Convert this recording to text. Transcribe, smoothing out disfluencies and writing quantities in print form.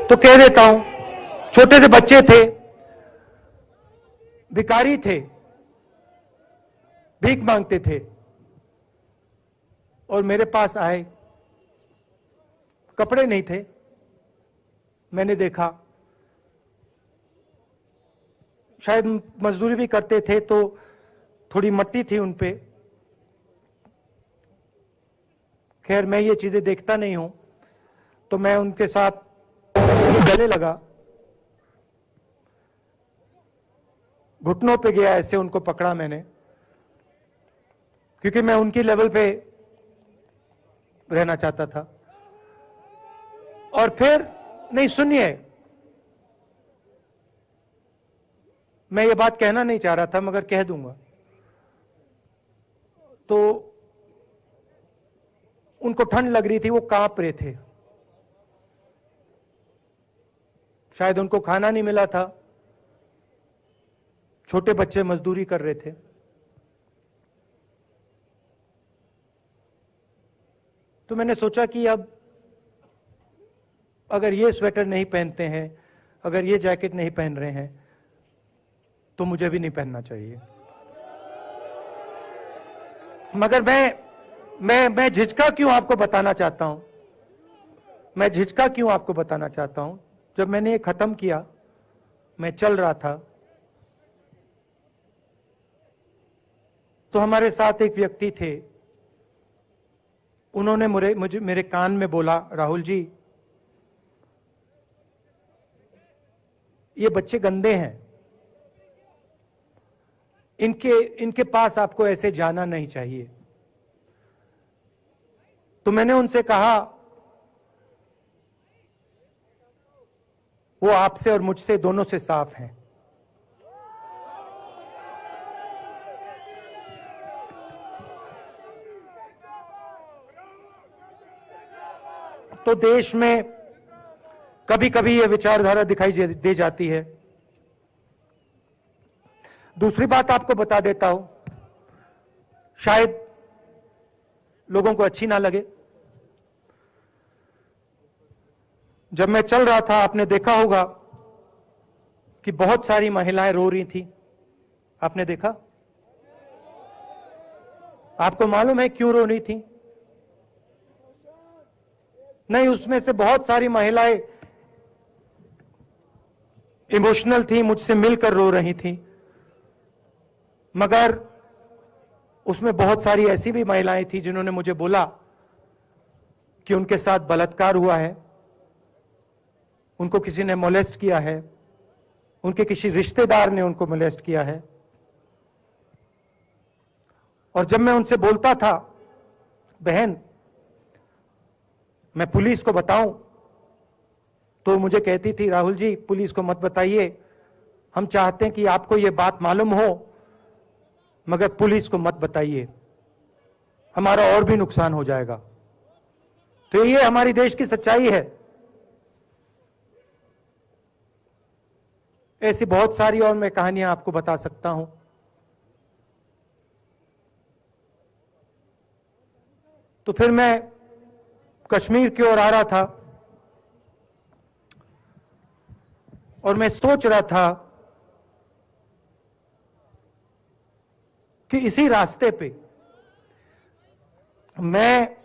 तो कह देता हूं, छोटे से बच्चे थे, भिखारी थे, भीख मांगते थे और मेरे पास आए। कपड़े नहीं थे, मैंने देखा शायद मजदूरी भी करते थे तो थोड़ी मट्टी थी उन पे। खैर मैं ये चीजें देखता नहीं हूं, तो मैं उनके साथ गले लगा, घुटनों पे गया, ऐसे उनको पकड़ा मैंने, क्योंकि मैं उनकी लेवल पे रहना चाहता था। और फिर नहीं, सुनिए, मैं ये बात कहना नहीं चाह रहा था मगर कह दूंगा। तो उनको ठंड लग रही थी, वो कांप रहे थे, शायद उनको खाना नहीं मिला था, छोटे बच्चे मजदूरी कर रहे थे। तो मैंने सोचा कि अब अगर ये स्वेटर नहीं पहनते हैं, अगर ये जैकेट नहीं पहन रहे हैं, तो मुझे भी नहीं पहनना चाहिए। मगर मैं झिझका क्यों आपको बताना चाहता हूं, मैं झिझका क्यों आपको बताना चाहता हूं। जब मैंने ये खत्म किया, मैं चल रहा था, तो हमारे साथ एक व्यक्ति थे, उन्होंने मुझे मेरे कान में बोला, राहुल जी, ये बच्चे गंदे हैं, इनके पास आपको ऐसे जाना नहीं चाहिए। तो मैंने उनसे कहा, वो आपसे और मुझसे दोनों से साफ हैं। तो देश में कभी कभी ये विचारधारा दिखाई दे जाती है। दूसरी बात आपको बता देता हूं, शायद लोगों को अच्छी ना लगे। जब मैं चल रहा था, आपने देखा होगा कि बहुत सारी महिलाएं रो रही थी। आपने देखा? आपको मालूम है क्यों रो रही थी? नहीं, उसमें से बहुत सारी महिलाएं इमोशनल थी, मुझसे मिलकर रो रही थी। मगर उसमें बहुत सारी ऐसी भी महिलाएं थी जिन्होंने मुझे बोला कि उनके साथ बलात्कार हुआ है, उनको किसी ने मोलेस्ट किया है, उनके किसी रिश्तेदार ने उनको मोलेस्ट किया है। और जब मैं उनसे बोलता था, बहन मैं पुलिस को बताऊं, तो मुझे कहती थी, राहुल जी पुलिस को मत बताइए, हम चाहते हैं कि आपको यह बात मालूम हो, मगर पुलिस को मत बताइए, हमारा और भी नुकसान हो जाएगा। तो ये हमारी देश की सच्चाई है। ऐसी बहुत सारी और मैं कहानियां आपको बता सकता हूं। तो फिर मैं कश्मीर की ओर आ रहा था और मैं सोच रहा था कि इसी रास्ते पे मैं